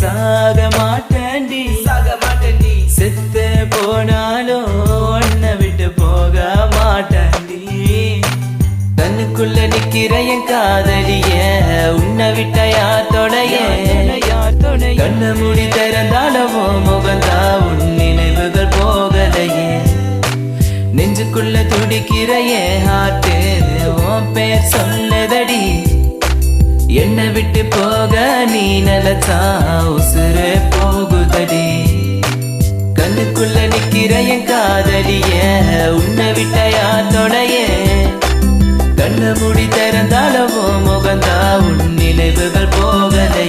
சாக மாட்டேன்டி செத்து போனாலும் உன்னை விட்டு போக மாட்டேன்டி கண்ணுக்குள்ள நிக்கிற என் காதலிய உன்னை விட்ட யார் தொடைய கண்ண மூடி திறந்தாலவோ முகந்தா உன் நினைவுகள் போகலையே நெஞ்சுக்குள்ள துடிக்கிற என் ஹார்ட்டு உன் பேர் சொல்லதடி என்னை விட்டு போக நீ நிலச்சா உசுறு போகுதடி கண்ணுக்குள்ள நிக்கிற என் காதலிய உன்னை விட்ட யார் தொடைய கண்ண மூடி திறந்தாலவோ முகந்தா உன் நினைவுகள் போகலை